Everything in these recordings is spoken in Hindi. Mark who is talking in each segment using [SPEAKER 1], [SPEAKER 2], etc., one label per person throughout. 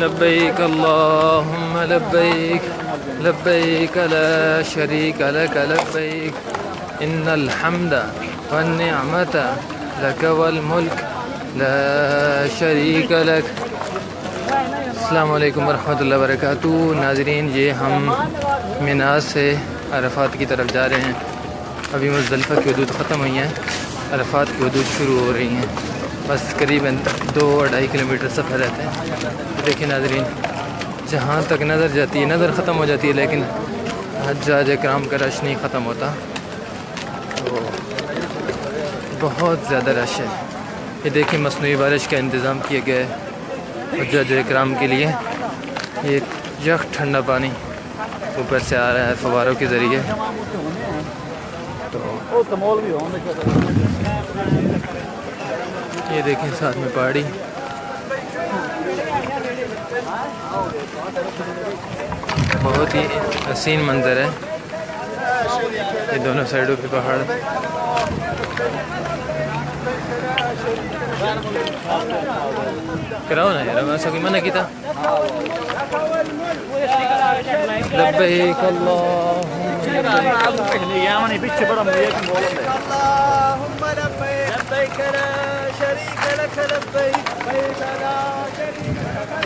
[SPEAKER 1] लब्बैक अल्लाहुम्मा लब्बैक लब्बैक ला शरीक लक लब्बैक इन्नल हम्दा वन निअमता लक वल मुल्क ला शरीक लक। अस्सलामु अलैकुम वरहमतुल्लाहि वबरकातुहू। नाज़रीन, ये हम मिना से अरफात की तरफ जा रहे हैं। अभी मुज़दलिफ़ा की हदूद ख़त्म हुई हैं, अरफात की हदूद शुरू हो रही हैं। बस करीबन 2-2.5 किलोमीटर सफ़र रहते हैं। देखिए नाज़रीन, जहाँ तक नज़र जाती है, नज़र ख़त्म हो जाती है, लेकिन हज्जाज इकराम का रश नहीं ख़त्म होता। तो बहुत ज़्यादा रश है। ये देखिए मसनूई बारिश का इंतज़ाम किया गया है हज्जाज इकराम के लिए। ये यख ठंडा पानी ऊपर से आ रहा है फव्वारों के ज़रिए। तो ये देखें साथ में पहाड़ी। बहुत ही हसीन मंजर है। ये दोनों साइडों पे पहाड़। कराओ ना यार, मैं सभी मना किया। लब्बैक अल्लाहुम्मा लब्बैक ला शरीक लक लब्बैक ला शरीक लक।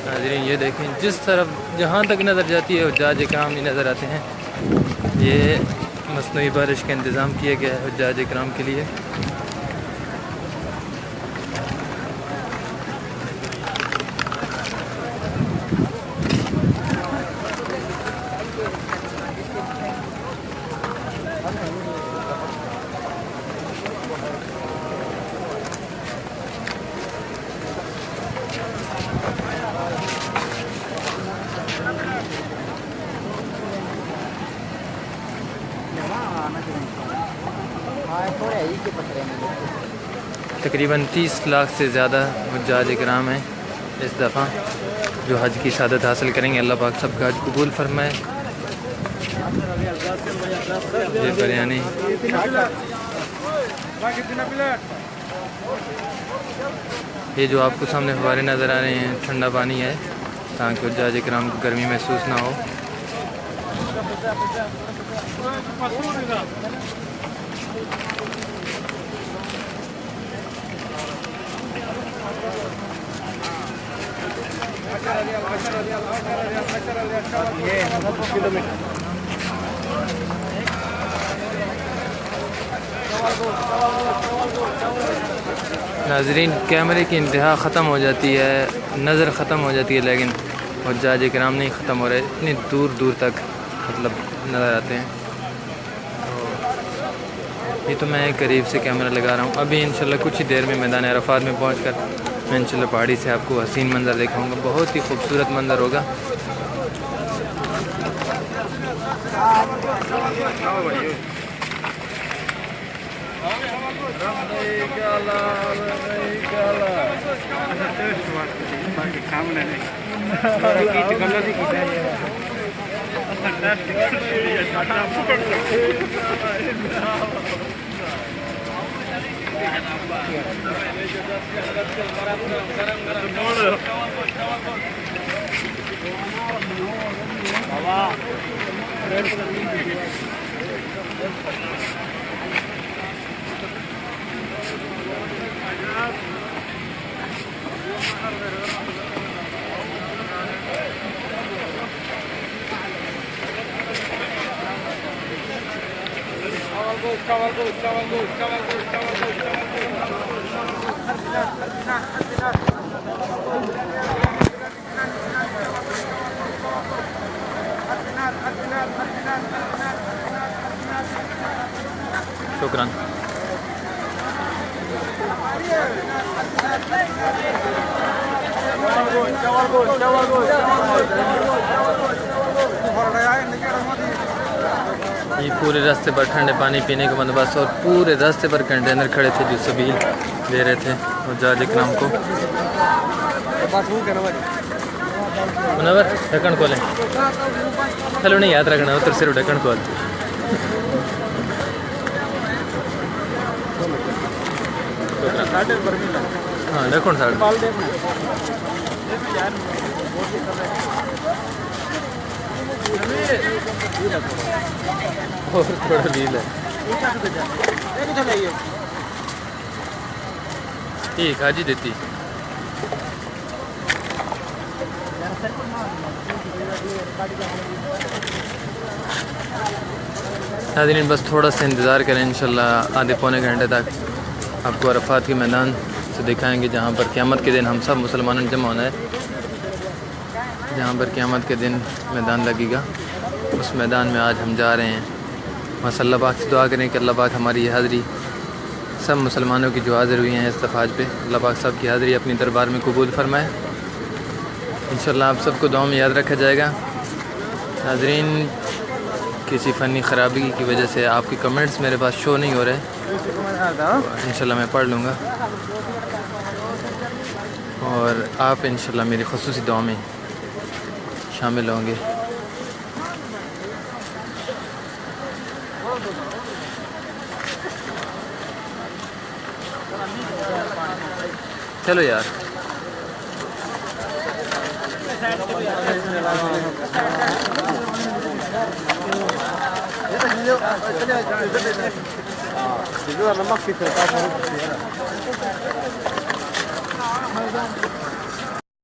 [SPEAKER 1] नाज़रीन, ये देखें जिस तरफ जहाँ तक नज़र जाती है हुज्जाज इकराम नहीं नज़र आते हैं। ये मसनूई बारिश का इंतज़ाम किया गया है हुज्जाज इकराम के लिए। तकरीबन 30 लाख से ज़्यादा हुज्जाज इकराम हैं इस दफ़ा जो हज की शहादत हासिल करेंगे। अल्लाह पाक सबका हज कबूल फरमाए। ये बिरयानी ये जो आपको सामने फव्वारे नज़र आ रहे हैं ठंडा पानी है ताकि हुज्जाज इकराम को गर्मी महसूस ना हो। नाज़रीन, कैमरे की इंतहा ख़त्म हो जाती है, नज़र ख़त्म हो जाती है, लेकिन हुज्जाज इकराम नहीं ख़त्म हो रहे। इतनी दूर दूर तक मतलब नज़र आते हैं। ये तो मैं करीब से कैमरा लगा रहा हूँ। अभी इंशाल्लाह कुछ ही देर में मैदान अरफात में पहुँचकर मैं इंशाल्लाह पहाड़ी से आपको हसीन मंज़र दिखाऊंगा। बहुत ही खूबसूरत मंज़र होगा। शुक्रान। ये पूरे रास्ते पर ठंडे पानी पीने का बंदोबस्त और पूरे रास्ते पर कंटेनर खड़े थे जो सबील दे रहे थे हुज्जाज इकराम को। मुनव्वर ढक्कन खोलें। हेलो नहीं याद रखना उतर सिर्फ ढक्कन खोल। हाँ देखो साढ़े और थोड़ा ढील है ठीक हाजी देती नाज़रीन बस थोड़ा सा इंतज़ार करें इंशाल्लाह आधे पौने घंटे तक आपको अरफात के मैदान से दिखाएंगे जहाँ पर क़यामत के दिन हम सब मुसलमानों ने जमा होना है, जहाँ पर क़यामत के दिन मैदान लगेगा। उस मैदान में आज हम जा रहे हैं। बस अल्लाह पाक से दुआ करें कि अल्लाह पाक हमारी ये हाज़री सब मुसलमानों की जो हाज़िर हुई हैं इस्तफ़ाज पे, अल्लाह पाक सब की हाज़िरी अपनी दरबार में कबूल फरमाए। इंशाल्लाह आप सबको दुआ में याद रखा जाएगा। नाज़रीन किसी फ़नी ख़राबी की वजह से आपके कमेंट्स मेरे पास शो नहीं हो रहे, इंशाल्लाह मैं पढ़ लूँगा और आप इंशाल्लाह मेरी ख़ुसूसी दुआ में शामिल होंगे। चलो यार
[SPEAKER 2] Namaste.